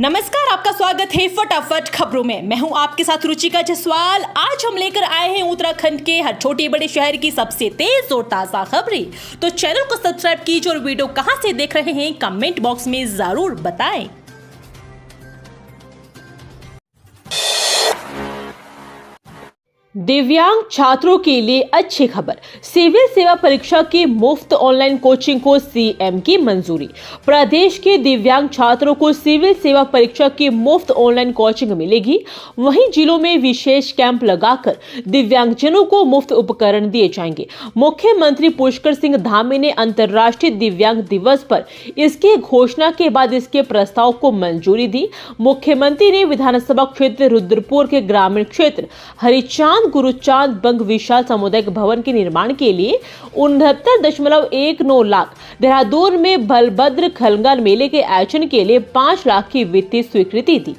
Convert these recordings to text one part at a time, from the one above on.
नमस्कार, आपका स्वागत है फटाफट खबरों में। मैं हूं आपके साथ रुचिका जसवाल। आज हम लेकर आए हैं उत्तराखंड के हर छोटे बड़े शहर की सबसे तेज और ताजा खबरें। तो चैनल को सब्सक्राइब कीजिए और वीडियो कहां से देख रहे हैं कमेंट बॉक्स में जरूर बताएं। दिव्यांग छात्रों के लिए अच्छी खबर। सिविल सेवा परीक्षा की मुफ्त ऑनलाइन कोचिंग को सीएम की मंजूरी। प्रदेश के दिव्यांग छात्रों को सिविल सेवा परीक्षा की मुफ्त ऑनलाइन कोचिंग मिलेगी। वहीं जिलों में विशेष कैंप लगाकर दिव्यांगजनों को मुफ्त उपकरण दिए जाएंगे। मुख्यमंत्री पुष्कर सिंह धामी ने अंतर्राष्ट्रीय दिव्यांग दिवस पर इसकी घोषणा के बाद इसके प्रस्ताव को मंजूरी दी। मुख्यमंत्री ने विधानसभा क्षेत्र रुद्रपुर के ग्रामीण क्षेत्र हरिचांद गुरुचांद बंग विशाल सामुदायिक भवन के निर्माण के लिए 69.19 लाख, देहरादून में बलभद्र खलंगा मेले के आयोजन के लिए 5 लाख की वित्तीय स्वीकृति दी।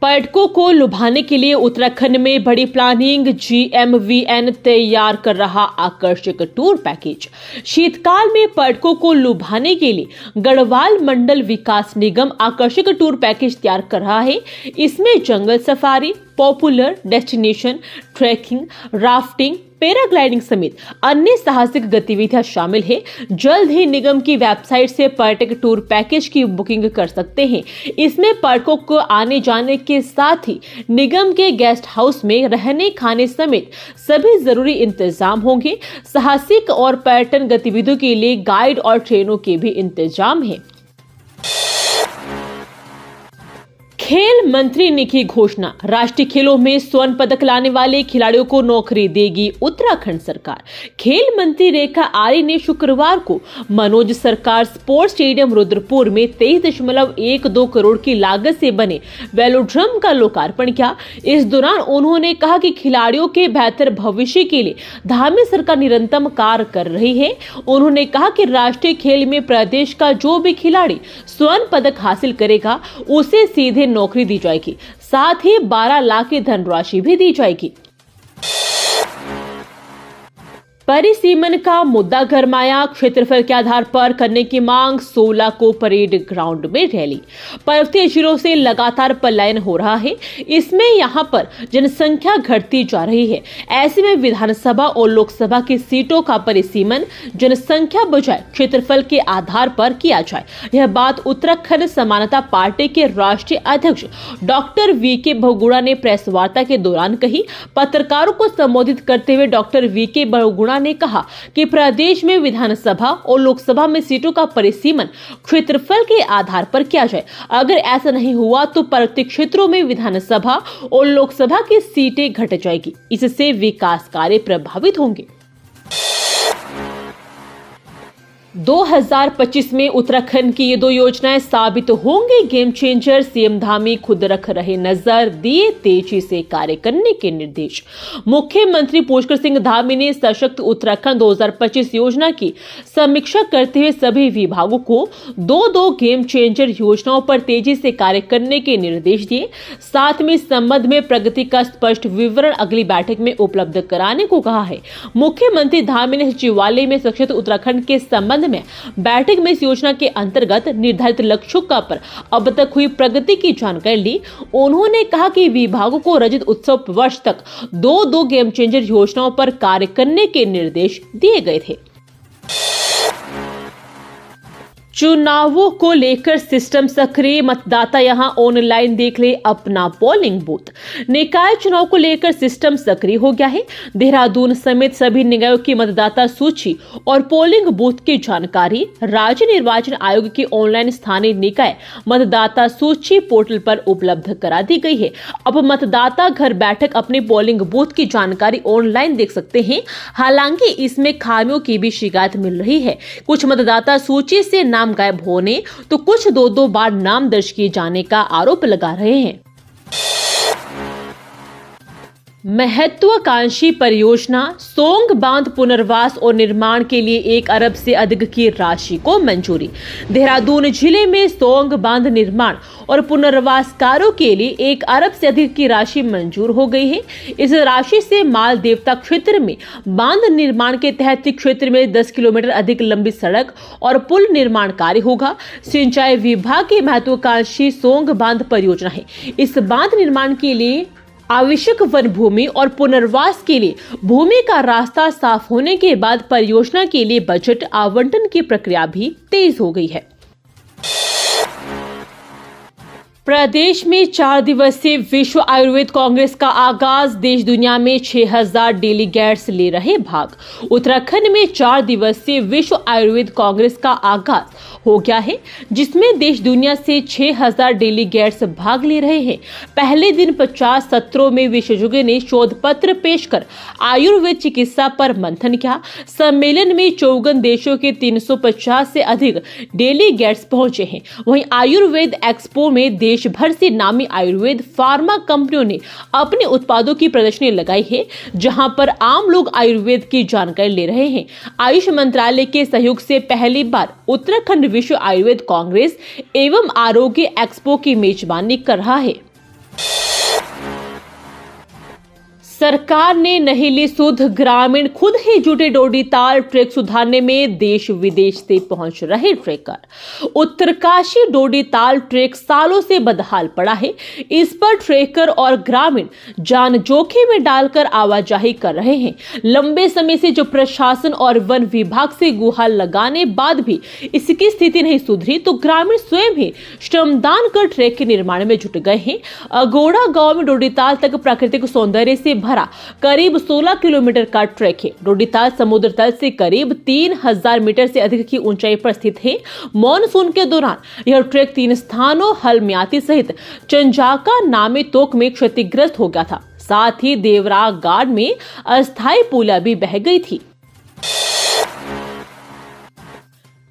पर्यटकों को लुभाने के लिए उत्तराखंड में बड़ी प्लानिंग। GMVN तैयार कर रहा आकर्षक टूर पैकेज। शीतकाल में पर्यटकों को लुभाने के लिए गढ़वाल मंडल विकास निगम आकर्षक टूर पैकेज तैयार कर रहा है। इसमें जंगल safari, popular destination, trekking, rafting, paragliding समेत अन्य साहसिक गतिविधियां शामिल है। जल्द ही निगम की वेबसाइट से पर्यटक टूर पैकेज की बुकिंग कर सकते हैं। इसमें पर्यटकों को आने जाने के साथ ही निगम के गेस्ट हाउस में रहने खाने समेत सभी जरूरी इंतजाम होंगे। साहसिक और पर्यटन गतिविधियों के लिए गाइड और ट्रेनों के भी इंतजाम है। खेल मंत्री ने की घोषणा। राष्ट्रीय खेलों में स्वर्ण पदक लाने वाले खिलाड़ियों को नौकरी देगी उत्तराखंड सरकार। खेल मंत्री रेखा आर्य ने शुक्रवार को मनोज सरकार स्पोर्ट्स स्टेडियम रुद्रपुर में 23.12 करोड़ की लागत से बने वेलोड्रम का लोकार्पण किया। इस दौरान उन्होंने कहा कि खिलाड़ियों के बेहतर भविष्य के लिए धामी सरकार निरंतर कार्य कर रही है। उन्होंने कहा कि राष्ट्रीय खेल में प्रदेश का जो भी खिलाड़ी स्वर्ण पदक हासिल करेगा उसे सीधे नौकरी दी जाएगी। साथ ही 12 लाख की धनराशि भी दी जाएगी। परिसीमन का मुद्दा गरमाया। क्षेत्रफल के आधार पर करने की मांग। 16 को परेड ग्राउंड में रैली। पर्वतीय जिलों से लगातार पलायन हो रहा है। इसमें यहां पर जनसंख्या घटती जा रही है। ऐसे में विधानसभा और लोकसभा की सीटों का परिसीमन जनसंख्या बजाय क्षेत्रफल के आधार पर किया जाए। यह बात उत्तराखंड समानता पार्टी के राष्ट्रीय अध्यक्ष डॉक्टर VK बहुगुणा ने प्रेस वार्ता के दौरान कही। पत्रकारों को संबोधित करते हुए डॉक्टर VK बहुगुणा ने कहा कि प्रदेश में विधानसभा और लोकसभा में सीटों का परिसीमन क्षेत्रफल के आधार पर किया जाए। अगर ऐसा नहीं हुआ तो पर्वतीय क्षेत्रों में विधानसभा और लोकसभा की सीटें घट जाएगी। इससे विकास कार्य प्रभावित होंगे। 2025 में उत्तराखंड की ये 2 योजनाएं साबित होंगी गेम चेंजर। सीएम धामी खुद रख रहे नजर, दिए तेजी से कार्य करने के निर्देश। मुख्यमंत्री पुष्कर सिंह धामी ने सशक्त उत्तराखंड 2025 योजना की समीक्षा करते हुए सभी विभागों को 2 गेम चेंजर योजनाओं पर तेजी से कार्य करने के निर्देश दिए। साथ में इस संबंध में प्रगति का स्पष्ट विवरण अगली बैठक में उपलब्ध कराने को कहा है। मुख्यमंत्री धामी ने सचिवालय में सशक्त उत्तराखंड के संबंध में बैठक में इस योजना के अंतर्गत निर्धारित लक्ष्यों का पर अब तक हुई प्रगति की जानकारी ली। उन्होंने कहा कि विभागों को रजत उत्सव वर्ष तक 2 गेम चेंजर योजनाओं पर कार्य करने के निर्देश दिए गए थे। चुनावों को लेकर सिस्टम सक्रिय। मतदाता यहां ऑनलाइन देख ले अपना पोलिंग बूथ। निकाय चुनाव को लेकर सिस्टम सक्रिय हो गया है। देहरादून समेत सभी निकायों की मतदाता सूची और पोलिंग बूथ की जानकारी राज्य निर्वाचन आयोग की ऑनलाइन स्थानीय निकाय मतदाता सूची पोर्टल पर उपलब्ध करा दी गई है। अब मतदाता घर बैठक अपने पोलिंग बूथ की जानकारी ऑनलाइन देख सकते हैं। हालांकि इसमें खामियों की भी शिकायत मिल रही है। कुछ मतदाता सूची से नाम गायब होने तो कुछ 2 बार नाम दर्ज किए जाने का आरोप लगा रहे हैं। महत्वाकांक्षी परियोजना सोंग बांध पुनर्वास और निर्माण के लिए 1 अरब से अधिक की राशि को मंजूरी। देहरादून जिले में सोंग बांध निर्माण और पुनर्वास कार्यों के लिए 1 अरब से अधिक की राशि मंजूर हो गई है। इस राशि से माल देवता क्षेत्र में बांध निर्माण के तहत क्षेत्र में 10 किलोमीटर अधिक लंबी सड़क और पुल निर्माण कार्य होगा। सिंचाई विभाग की महत्वाकांक्षी सोंग बांध परियोजना है। इस बांध निर्माण के लिए आवश्यक वन भूमि और पुनर्वास के लिए भूमि का रास्ता साफ होने के बाद परियोजना के लिए बजट आवंटन की प्रक्रिया भी तेज हो गई है। प्रदेश में 4 दिवसीय विश्व आयुर्वेद कांग्रेस का आगाज। देश दुनिया में 6000 डेलीगेट्स ले रहे भाग। उत्तराखंड में 4 दिवसीय विश्व आयुर्वेद कांग्रेस का आगाज हो गया है, जिसमें देश दुनिया से 6000 डेलीगेट्स भाग ले रहे हैं। पहले दिन 50 सत्रों में विशेषज्ञों ने शोध पत्र पेश कर आयुर्वेद चिकित्सा पर मंथन किया। सम्मेलन में 54 देशों के 350 से अधिक डेलीगेट्स पहुंचे हैं। वहीं आयुर्वेद एक्सपो में देश भर से नामी आयुर्वेद फार्मा कंपनियों ने अपने उत्पादों की प्रदर्शनी लगाई है, जहां पर आम लोग आयुर्वेद की जानकारी ले रहे हैं। आयुष मंत्रालय के सहयोग से पहली बार उत्तराखंड विश्व आयुर्वेद कांग्रेस एवं आरोग्य एक्सपो की मेजबानी कर रहा है। सरकार ने नहीं ली सुध, ग्रामीण खुद ही जुटे डोडीताल ट्रैक सुधारने में। देश विदेश से पहुंच रहे ट्रैकर। उत्तरकाशी डोडीताल ट्रैक सालों से बदहाल पड़ा है। इस पर ट्रैकर और ग्रामीण जान जोखिम में डालकर आवाजाही कर रहे हैं। लंबे समय से जो प्रशासन और वन विभाग से गुहार लगाने बाद भी इसकी स्थिति नहीं सुधरी, तो ग्रामीण स्वयं ही श्रमदान कर ट्रैक के निर्माण में जुट गए हैं। अगोड़ा गांव में डोडीताल तक प्राकृतिक सौंदर्य से भरा करीब 16 किलोमीटर का ट्रैक है। डोडीताल समुद्र तल से करीब 3000 मीटर से अधिक की ऊंचाई पर स्थित है। मॉनसून के दौरान यह ट्रैक 3 स्थानों हलम्याती सहित चंजाका नामे तोक में क्षतिग्रस्त हो गया था। साथ ही देवरा गाड़ में अस्थायी पुलिया भी बह गई थी।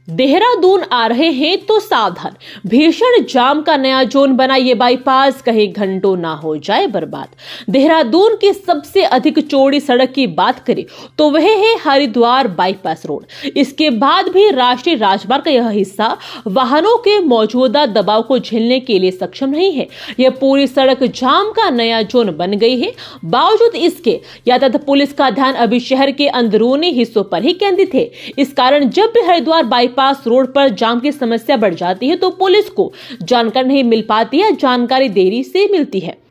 देहरादून आ रहे हैं तो सावधान, भीषण जाम का नया जोन बना ये बाईपास, कहीं घंटों ना हो जाए बर्बाद। देहरादून की सबसे अधिक चौड़ी सड़क की बात करें तो वह है हरिद्वार बाईपास रोड। इसके बाद भी राष्ट्रीय राजमार्ग का यह हिस्सा वाहनों के मौजूदा दबाव को झेलने के लिए सक्षम नहीं है। यह पूरी सड़क जाम का नया जोन बन गई है। बावजूद इसके यातायात पुलिस का ध्यान अभी शहर के अंदरूनी हिस्सों पर ही केंद्रित है। इस कारण जब भी हरिद्वार बाईपास रोड पर जाम की समस्या बढ़ जाती है तो पुलिस को जानकारी नहीं मिल पाती है, जानकारी देरी से मिलती है।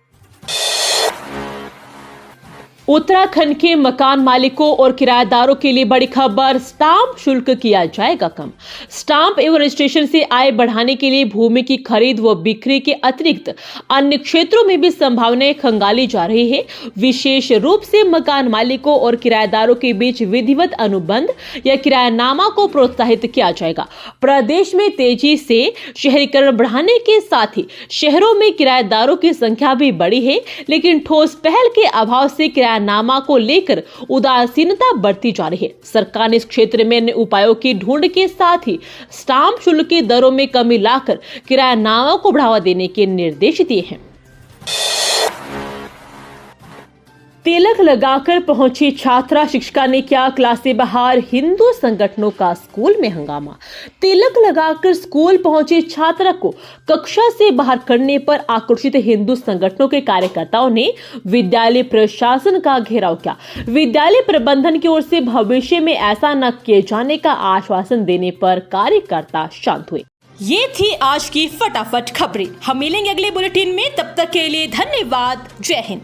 उत्तराखंड के मकान मालिकों और किराएदारों के लिए बड़ी खबर, स्टाम्प शुल्क किया जाएगा कम। स्टाम्प एवं रजिस्ट्रेशन से आय बढ़ाने के लिए भूमि की खरीद व बिक्री के अतिरिक्त अन्य क्षेत्रों में भी संभावनाएं खंगाली जा रही है। विशेष रूप से मकान मालिकों और किराएदारों के बीच विधिवत अनुबंध या किरायानामा को प्रोत्साहित किया जाएगा। प्रदेश में तेजी से शहरीकरण बढ़ाने के साथ ही शहरों में किराएदारों की संख्या भी बढ़ी है, लेकिन ठोस पहल के अभाव से किरायानामा को लेकर उदासीनता बढ़ती जा रही है। सरकार ने इस क्षेत्र में अन्य उपायों की ढूंढ के साथ ही स्टाम्प शुल्क की दरों में कमी लाकर किरायानामा को बढ़ावा देने के निर्देश दिए हैं। तिलक लगाकर पहुंची छात्रा, शिक्षिका ने किया क्लास से बाहर। हिंदू संगठनों का स्कूल में हंगामा। तिलक लगाकर स्कूल पहुंची छात्रा को कक्षा से बाहर करने पर आक्रोशित हिंदू संगठनों के कार्यकर्ताओं ने विद्यालय प्रशासन का घेराव किया। विद्यालय प्रबंधन की ओर से भविष्य में ऐसा न किए जाने का आश्वासन देने पर कार्यकर्ता शांत हुए। ये थी आज की फटाफट खबरें। हम मिलेंगे अगले बुलेटिन में, तब तक के लिए धन्यवाद। जय हिंद।